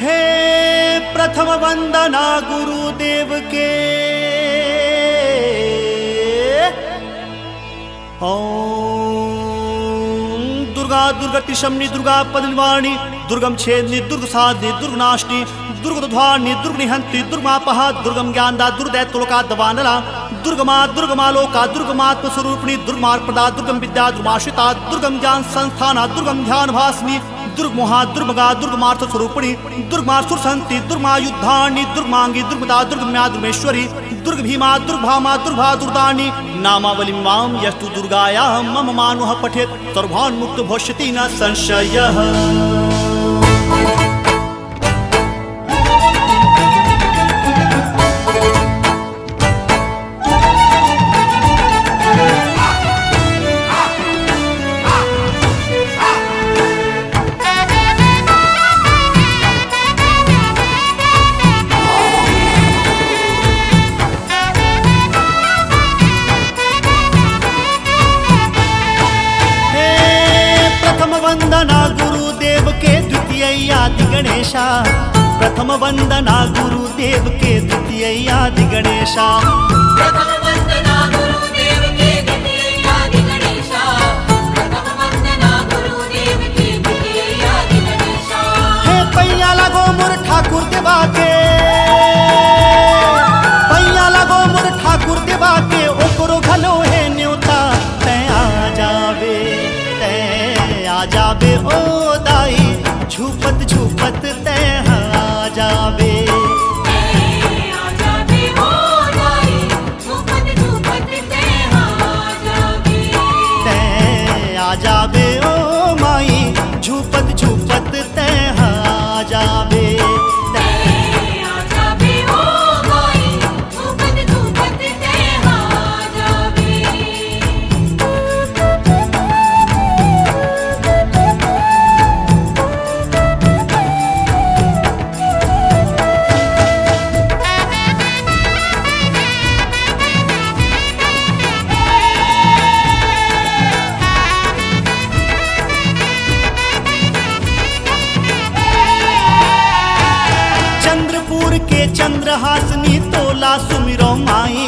हे प्रथम वंदना गुरुदेव के। ओम दुर्गा दुर्गति शमनी दुर्गा पद्मवाणी दुर्गम छेदनी दुर्ग साधनी दुर्गनाशनी दुर्गध्वानी दुर्गनिहंती दुर्गमापहा दुर्गम ज्ञानदा दुर्दैत्योलोका दवानला दुर्गमा दुर्गमालोका दुर्गमात्म स्वरूपिणी दुर्गमार्पदा दुर्गम विद्या दुर्गमाश्रिता दुर्गम ज्ञान संस्थाना दुर्गम ध्यान भासनी दुर्गमोहा दुर्गमगा दुर्गमार्थ स्वरूपिणी दुर्गमासुर संति दुर्गमायुद्धानी दुर्गमांगी दुर्गमदा दुर्गम्या दुर्गमेश्वरी दुर्ग भीमा दुर्भामा दुर्भा दुर्दानी नामावली माम यस्तु दुर्गाया मम मानुः पठेत् सर्वान्मुक्त भविष्यति न संशयः। वंदना गुरुदेव के द्वितीय आदि गणेशा प्रथम वंदना गुरुदेव के द्वितीय आदि गणेशा प्रथम वंदना गुरुदेव के द्वितीय आदि गणेशा प्रथम वंदना गुरुदेव के द्वितीय आदि गणेशा। हे पैया लगो मोर ठाकुर देवा के पैया लगो मोर ठाकुर देवा के ओकरो घलो है न्योता तै आ जाबे ओ दाई झूपत झूपत तै आ जाबे आ जाबे ओ दाई झूपत झूपत तै आ जाबे ओ माई झूपत झूपत तै आ जाबे चंद्रहासनी तोला सुमिरो माई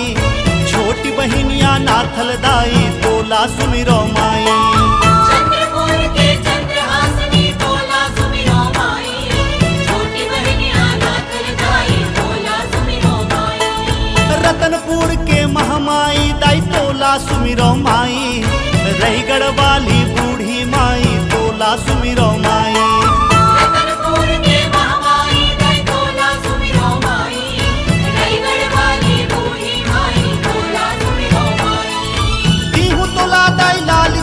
छोटी बहिनिया नाथल दाई तोला सुमिरो माई चंद्रपुर के चंद्रहासनी तोला सुमिरो माई छोटी बहिनिया नाथल दाई तोला सुमिरो माई रतनपुर के महामाई दाई तोला सुमिरो माई रहीगढ़ वाली बूढ़ी माई तोला सुमिरो माई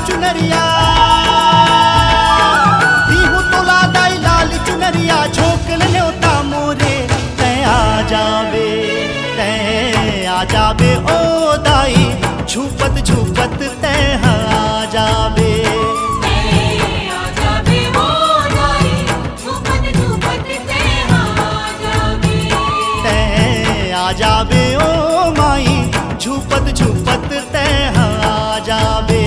चुनरिया दीहू तोला दाई लाल चुनरिया झोंकल न्योता मोरे तै आ जाबे ओ दाई झूपत झूपत तै आ जाबे आ जाबे ओ माई झूपत झूपत तै आ जाबे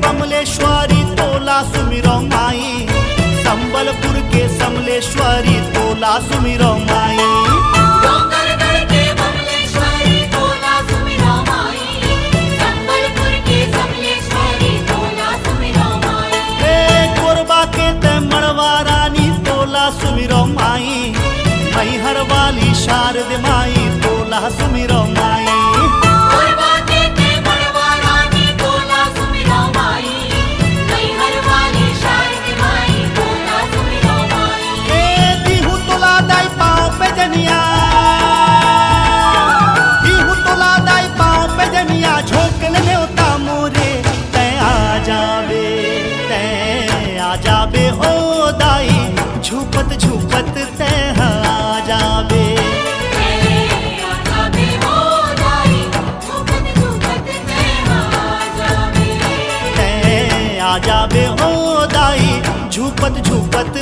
कमलेश्वरी तोला सुमिरो माई संबलपुर के समलेश्वरी तोला सुमिरो माई डोंगरगढ़ के कमलेश्वरी तोला सुमिरो माई संबलपुर के समलेश्वरी तोला सुमिरो माई कोरबा के ते मड़वा रानी तोला सुमिरो माई मैहर वाली शारद माई तोला सुमिरो माई झोंकल न्योता मोरे तै आ जाबे ओ दाई झूपत झूपत तै आ जा झुपत झुपत